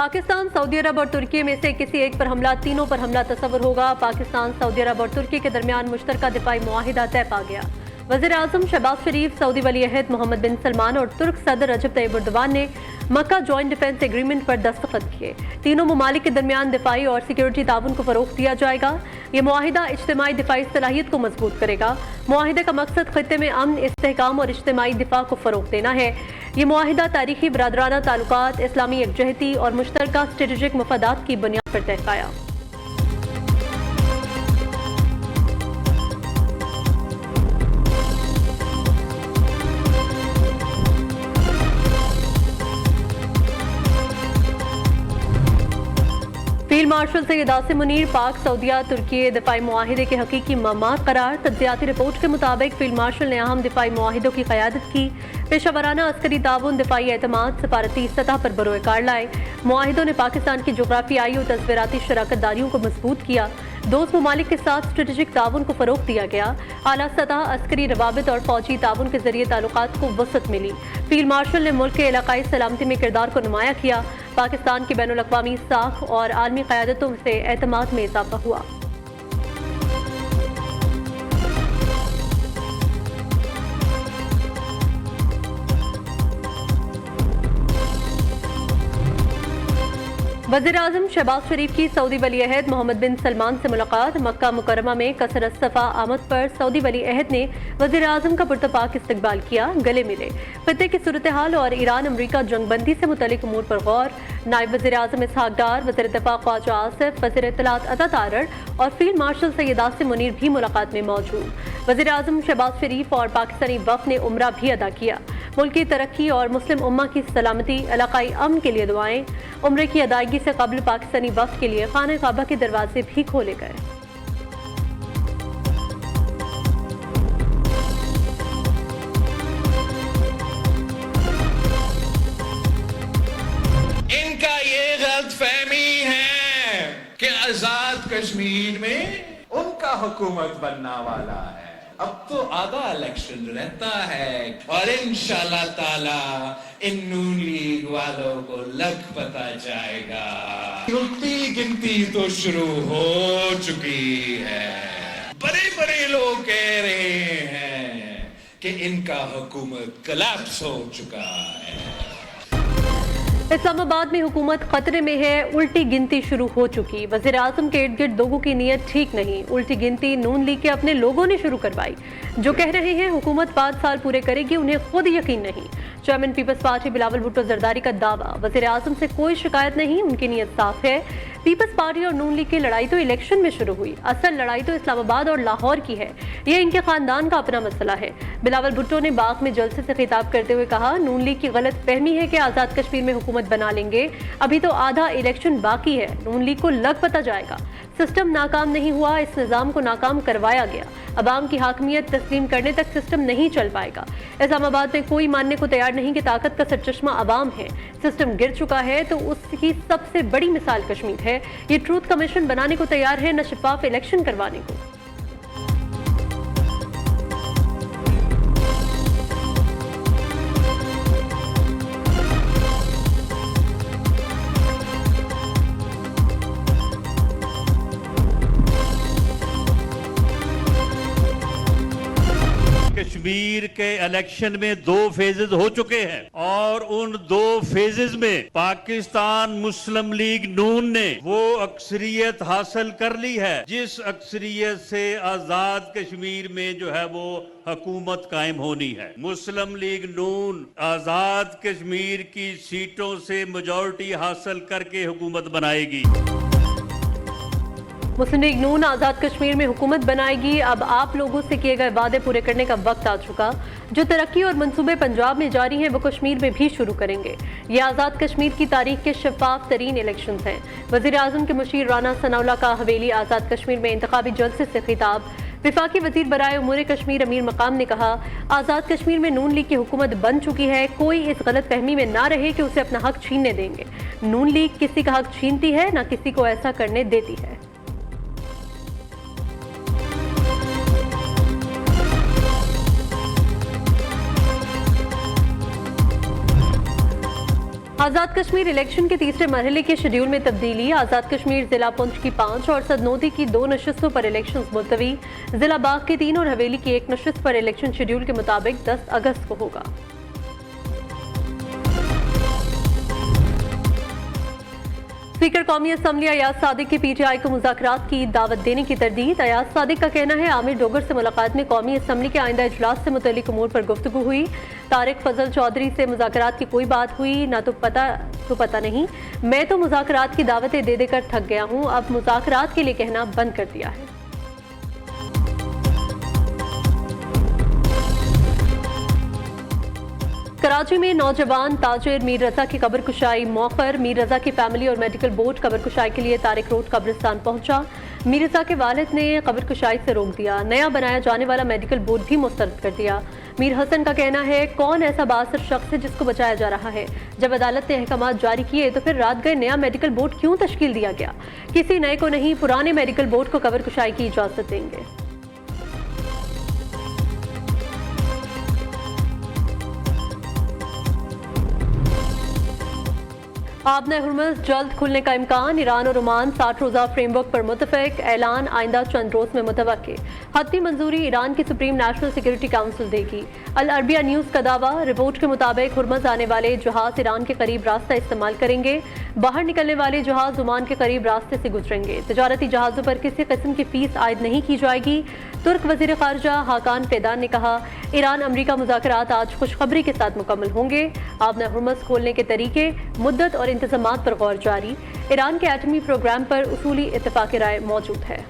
Pakistan, Saudi अरब और तुर्की में से किसी एक पर हमला, तीनों पर हमला तस्वर होगा। पाकिस्तान, सऊदी अरब और तुर्की के दरमियान मुश्तरका दिफाई मुआहिदा तय पा गया। वज़ीर आज़म शहबाज शरीफ, सऊदी वली अहद मोहम्मद बिन सलमान और तुर्क सदर रजब तैयब एर्दोगान ने मक्का जॉइंट डिफेंस एग्रीमेंट पर दस्तखत किए। तीनों ममालिक के दरमियान दिफाई और सिक्योरिटी ताउन को फरोग दिया जाएगा। ये मुआहिदा इज्तिमाई दिफाई सलाहियत को मजबूत करेगा। मुआहिदे का मकसद खित्ते में अमन, इस्तेहकाम और इज्तिमाई दिफा को फरोग देना है। ये मुआहिदा तारीखी बरादराना ताल्लुकात, इस्लामी यकजहती और मुश्तरका स्ट्रेटेजिक मफादात की बुनियाद पर तय पाया। फील्ड मार्शल सैयद आसिम मुनीर, पाक सऊदिया तुर्की दिफाई मुआहिदे के हकीकी ममार करार। तज्जियाती रिपोर्ट के मुताबिक फील्ड मार्शल ने अहम दिफाई मुआहिदों की क़यादत की। पेशावराना अस्करी ताउन, दिफाई एतमाद, सफारती सतह पर बरोकार लाए। मुआहिदों ने पाकिस्तान की जोग्राफियाई और तस्वीराती शराकत दारियों को मजबूत किया। दोस्त ममालिक के साथ स्ट्रेटेजिक ताउन को फरोग दिया गया। आला सतह अस्करी रवाबित और फौजी ताउन के जरिए ताल्लुकात को वसअत मिली। फील्ड मार्शल ने मुल्क के इलाकाई सलामती में किरदार को नुमाया किया। पाकिस्तान की बैनुल अक़वामी साख और आलमी क़यादतों से एतमाद में इजाफा हुआ। वज़ीर आज़म शहबाज शरीफ की सऊदी वली अहद मोहम्मद बिन सलमान से मुलाकात। मक्का मुकर्रमा में कसरत सफ़ा आमद पर सऊदी वली अहद ने वज़ीर आज़म का पुरतपाक इस्तकबाल किया, गले मिले। खित्ते की सूरत हाल और ईरान अमरीका जंगबंदी से मुतल्लिक उमूर पर गौर। नायब वज़ीर आज़म इसहाक डार, वज़ीर दिफ़ा ख्वाजा आसिफ, वज़ीर इत्तलात अता तारड़ और फील्ड मार्शल सैयद आसिम मुनीर भी मुलाकात में मौजूद। वज़ीर आज़म शहबाज शरीफ और पाकिस्तानी वफ़द ने उम्रा भी अदा किया। मुल्क की तरक्की और मुस्लिम उम्मा की सलामती, इलाकाई अमन के लिए दुआएं। उम्रे की अदायगी से कबल पाकिस्तानी वफ़द के लिए खाना काबा के दरवाजे भी खोले गए। इनका ये गलतफहमी है कि आजाद कश्मीर में उनका हुकूमत बनना वाला है। अब तो आधा इलेक्शन रहता है और इंशाल्लाह ताला इन नून लीग वालों को लग पता जाएगा। उल्टी गिनती तो शुरू हो चुकी है। बड़े बड़े लोग कह रहे हैं कि इनका हुकूमत कोलैप्स हो चुका है। इस्लामाबाद में हुकूमत खतरे में है, उल्टी गिनती शुरू हो चुकी। वज़ीर आज़म के इर्द गिर्द लोगों की नीयत ठीक नहीं। उल्टी गिनती नून लीग के अपने लोगों ने शुरू करवाई। जो कह रहे हैं हुकूमत 5 साल पूरे करेगी, उन्हें खुद यकीन नहीं। Chairman Peoples Party Bilawal Bhutto Zardari का दावा, वज़ीर आज़म से कोई शिकायत नहीं, उनकी नीयत साफ है। पीपल्स पार्टी और नून लीग की लड़ाई तो इलेक्शन में शुरू हुई, असल लड़ाई तो इस्लामाबाद और लाहौर की है। ये इनके खानदान का अपना मसला है। बिलावल भुट्टो ने बाग में जलसे से खिताब करते हुए कहा, नून लीग की गलत फहमी है कि आज़ाद कश्मीर में हुकूमत बना लेंगे। अभी तो आधा इलेक्शन बाकी है, नून लीग को लग पता जाएगा। सिस्टम नाकाम नहीं हुआ, इस निज़ाम को नाकाम करवाया गया। अवाम की हाकमियत तस्लीम करने तक सिस्टम नहीं चल पाएगा। इस्लामाबाद में कोई मानने को तैयार नहीं कि ताकत का सरचश्मा अवाम है। सिस्टम गिर चुका है तो उसकी सबसे बड़ी मिसाल कश्मीर है। ये ट्रूथ कमीशन बनाने को तैयार है, न शफाफ इलेक्शन करवाने को। कश्मीर के इलेक्शन में 2 फेजेस हो चुके हैं और उन 2 फेजेस में पाकिस्तान मुस्लिम लीग नून ने वो अक्सरियत हासिल कर ली है जिस अक्सरियत से आजाद कश्मीर में जो है वो हुकूमत कायम होनी है। मुस्लिम लीग नून आजाद कश्मीर की सीटों से मेजॉरिटी हासिल करके हुकूमत बनाएगी। मुस्लिम लीग नून आज़ाद कश्मीर में हुकूमत बनाएगी। अब आप लोगों से किए गए वादे पूरे करने का वक्त आ चुका। जो तरक्की और मंसूबे पंजाब में जारी हैं वो कश्मीर में भी शुरू करेंगे। ये आज़ाद कश्मीर की तारीख के शफाफ तरीन इलेक्शन हैं। वज़ीर आज़म के मुशीर राना सनाउल्लाह का हवेली आज़ाद कश्मीर में इंतखाबी जलसे से खिताब। विफाकी वजीर बराए उमूर कश्मीर अमीर मकाम ने कहा, आज़ाद कश्मीर में नून लीग की हुकूमत बन चुकी है। कोई इस गलत फहमी में ना रहे कि उसे अपना हक छीनने देंगे। नून लीग किसी का हक छीनती है, ना किसी को ऐसा करने देती है। आजाद कश्मीर इलेक्शन के तीसरे मरहले के शेड्यूल में तब्दीली। आजाद कश्मीर जिला पुंछ की 5 और सदनोती की 2 नशिस्तों पर इलेक्शन मुलतवी। जिला बाग की 3 और हवेली की 1 नशिस्त पर इलेक्शन शेड्यूल के मुताबिक 10 अगस्त को होगा। स्पीकर कौमी असम्बली अयाज सादिक की पीटीआई को मुज़ाकरात की दावत देने की तरदीद। अयाज सादिक का कहना है आमिर डोगर से मुलाकात में कौमी असम्बली के आइंदा इजलास से मुतल्लिक उमूर पर गुफ्तगू हुई। तारिक फजल चौधरी से मुज़ाकरात की कोई बात हुई ना, तो पता नहीं। मैं तो मुज़ाकरात की दावतें दे देकर थक गया हूँ, अब मुज़ाकरात के लिए कहना बंद कर दिया है। कराची में नौजवान ताजिर मीर रजा की कब्र कुशाई मौखर। मीर रजा की फैमिली और मेडिकल बोर्ड कब्र कुशाई के लिए तारिक रोड कब्रिस्तान पहुंचा। मीर रजा के वालिद ने कब्र कुशाई से रोक दिया। नया बनाया जाने वाला मेडिकल बोर्ड भी मुस्तरद कर दिया। मीर हसन का कहना है कौन ऐसा बासर शख्स है जिसको बचाया जा रहा है। जब अदालत ने अहकाम जारी किए तो फिर रात गए नया मेडिकल बोर्ड क्यों तश्कील दिया गया। किसी नए को नहीं, पुराने मेडिकल बोर्ड को कब्र कुशाई की इजाजत देंगे। आबना हुर्मुज़ जल्द खुलने का इम्कान। ईरान और ओमान 60 रोज़ा फ्रेमवर्क पर मुतफ़िक। ऐलान आइंदा चंद रोज़ में मुतवक्के। हतमी मंजूरी ईरान की सुप्रीम नेशनल सिक्योरिटी काउंसिल देगी। अल अरबिया न्यूज़ का दावा। रिपोर्ट के मुताबिक हुर्मुज़ आने वाले जहाज ईरान के करीब रास्ता इस्तेमाल करेंगे। बाहर निकलने वाले जहाज ओमान के करीब रास्ते से गुजरेंगे। तजारती जहाज़ों पर किसी किस्म की फीस आयद नहीं की जाएगी। तुर्क वज़ीर ख़ारिजा हाकान फेदान ने कहा ईरान अमरीका मुज़ाकरात आज खुशखबरी के साथ मुकम्मल होंगे। आबना हुर्मुज़ खोलने के तरीके, मुद्दत और इंतज़ामात पर गौर जारी। ईरान के एटमी प्रोग्राम पर उसूली इत्तेफ़ाक़ राय मौजूद है।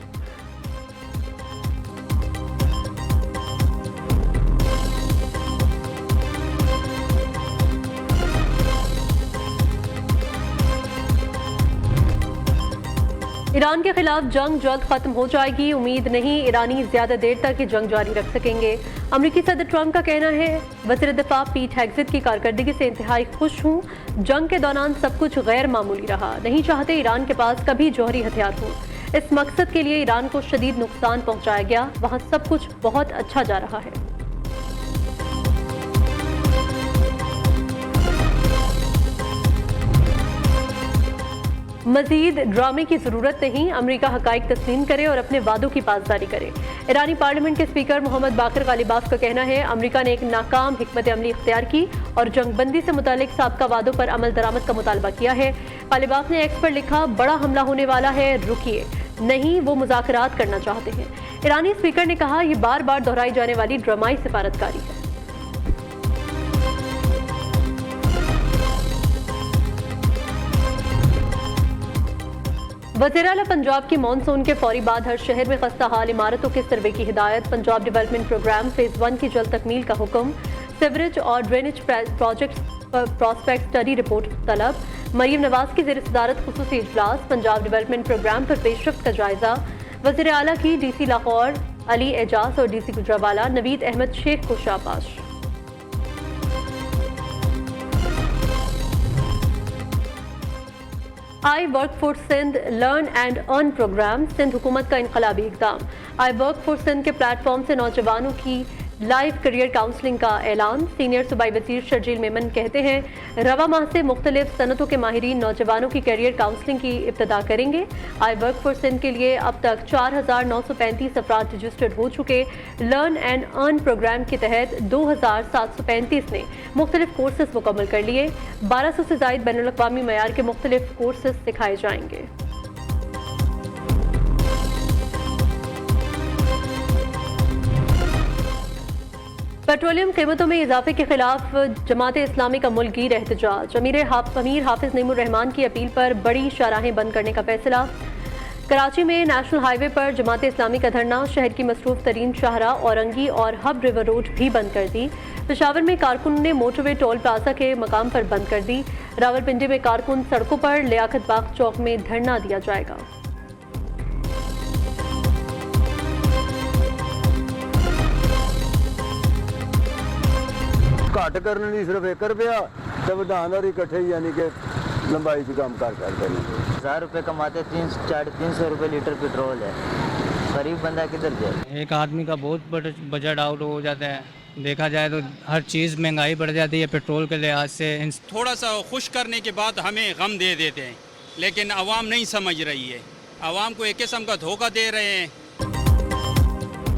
ईरान के खिलाफ जंग जल्द खत्म हो जाएगी। उम्मीद नहीं ईरानी ज्यादा देर तक ये जंग जारी रख सकेंगे। अमेरिकी सदर ट्रंप का कहना है वज़ीर दिफा पीट हेग्सेट की कारकर्दगी से इंतहाई खुश हूँ। जंग के दौरान सब कुछ गैर मामूली रहा। नहीं चाहते ईरान के पास कभी जौहरी हथियार हो। इस मकसद के लिए ईरान को शदीद नुकसान पहुँचाया गया। वहाँ सब कुछ बहुत अच्छा जा रहा है। मजीद ड्रामे की जरूरत नहीं। अमेरिका हकाइक तस्लीम करे और अपने वादों की पासदारी करे। ईरानी पार्लियामेंट के स्पीकर मोहम्मद बाकर गालिबाफ का कहना है अमेरिका ने एक नाकाम हिकमत अमली इख्तियार की और जंगबंदी से मुतालिक साबका वादों पर अमल दरामद का मुतालबा किया है। गालिबाफ ने एक्स पर लिखा बड़ा हमला होने वाला है, रुकिए। नहीं, वो मुज़ाकरात करना चाहते हैं। ईरानी स्पीकर ने कहा यह बार बार दोहराई जाने वाली ड्रामाई सिफारतकारी है। वज़ीर आला पंजाब की मानसून के फौरी बाद हर शहर में खस्ता हाल इमारतों के सर्वे की हिदायत। पंजाब डेवलपमेंट प्रोग्राम फेज 1 की जल्द तकमील का हुक्म। सीवरेज और ड्रेनेज प्रोजेक्ट्स पर प्रॉस्पेक्ट स्टडी रिपोर्ट तलब। मरीम नवाज की ज़ेर सदारत खुसूसी इजलास। पंजाब डेवलपमेंट प्रोग्राम पर पेशरफ्त का जायजा। वज़ीर आला की DC लाहौर अली एजाज और DC गुजरावाला नवीद अहमद शेख को शाबाश। I work for Sindh learn and earn program. Sindh हुकूमत का इनकलाबी इकदाम। आई वर्क फॉर सिंध के प्लेटफॉर्म से नौजवानों की लाइव करियर काउंसलिंग का ऐलान। सीनियर सूबाई वजीर शर्जील मेमन कहते हैं रवा माह से मुख्तलिफ सनतों के माहिरीन नौजवानों की करियर काउंसलिंग की इब्तदा करेंगे। आई वर्क फॉर सिंध के लिए अब तक 4,935 अफराद रजिस्टर्ड हो चुके। लर्न एंड अर्न प्रोग्राम के तहत 2,735 ने मुख्तलिफ कोर्सेज मुकम्मल कर लिए। 1200 से ज़ायद बैनुल-अक़वामी मयार के मुख्तलिफ कोर्सेज सिखाए जाएंगे। पेट्रोलियम कीमतों में इजाफे के खिलाफ जमात इस्लामी का मुल्कीर एहतजाज। अमीर हाफिज नईमुर रहमान की अपील पर बड़ी शाहराहें बंद करने का फैसला। कराची में नेशनल हाईवे पर जमात इस्लामी का धरना। शहर की मसरूफ तरीन शाहरा औरंगी और हब रिवर रोड भी बंद कर दी। पेशावर में कारकुन ने मोटरवे टोल प्लाजा के मकाम पर बंद कर दी। रावलपिंडी में कारकुन सड़कों पर लियाकत बाग चौक में धरना दिया जाएगा। घट करने की सिर्फ 1 रुपया तो विधान और इकट्ठे यानी कि लंबाई से काम कर करते हैं। 1000 रुपये कमाते 300-350 रुपये लीटर पेट्रोल है। गरीब बंदा किधर जाए। एक आदमी का बहुत बजट आउट हो जाता है, देखा जाए तो हर चीज़ महंगाई बढ़ जाती है पेट्रोल के लिहाज से। थोड़ा सा खुश करने के बाद हमें गम दे देते हैं, लेकिन आवाम नहीं समझ रही है। आवाम को एक किस्म का धोखा दे रहे हैं।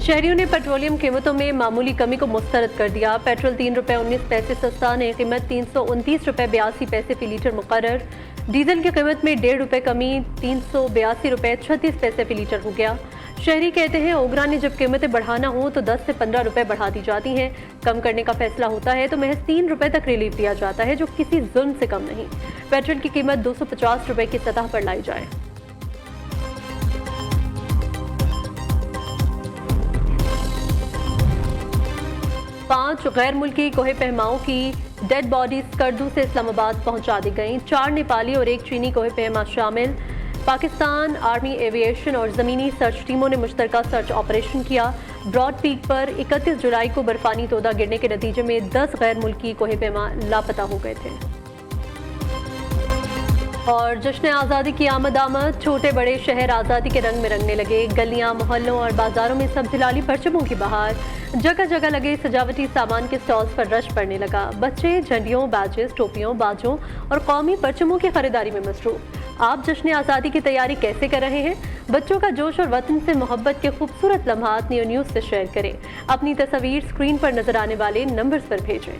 शहरियों ने पेट्रोलियम कीमतों में मामूली कमी को मुस्तरद कर दिया। पेट्रोल 3 रुपये 19 पैसे सस्ता, नई कीमत 329 रुपये 82 पैसे फी लीटर मुकर्रर। डीजल की कीमत में 1.5 रुपये कमी, 382 रुपये 36 पैसे फी लीटर हो गया। शहरी कहते हैं ओगरा ने जब कीमतें बढ़ाना हो तो 10 से 15 रुपये बढ़ा दी जाती हैं। कम करने का फैसला होता है तो महज 3 रुपये तक रिलीफ दिया जाता है, जो किसी जुल्म से कम नहीं। पेट्रोल की कीमत 250 रुपये की सतह पर लाई जाए। पांच गैर मुल्की कोहे पहमाओं की डेड बॉडीज स्कर्दू से इस्लामाबाद पहुंचा दी गईं। 4 नेपाली और 1 चीनी कोहे पहमा शामिल। पाकिस्तान आर्मी एविएशन और ज़मीनी सर्च टीमों ने मुश्तरका सर्च ऑपरेशन किया। ब्रॉड पीक पर 31 जुलाई को बर्फानी तोदा गिरने के नतीजे में 10 गैर मुल्की कोहे पहमा लापता हो गए थे। और जश्न आज़ादी की आमद छोटे बड़े शहर आज़ादी के रंग में रंगने लगे। गलियां, मोहल्लों और बाजारों में सब हिलाली परचमों की बहार। जगह जगह लगे सजावटी सामान के स्टॉल्स पर रश पड़ने लगा। बच्चे झंडियों, बैजेस, टोपियों, बाजों और कौमी परचमों की खरीदारी में मसरूफ। आप जश्न आज़ादी की तैयारी कैसे कर रहे हैं? बच्चों का जोश और वतन से मोहब्बत के खूबसूरत लम्हात नियो न्यूज़ से शेयर करें। अपनी तस्वीर स्क्रीन पर नजर आने वाले नंबर्स पर भेजें।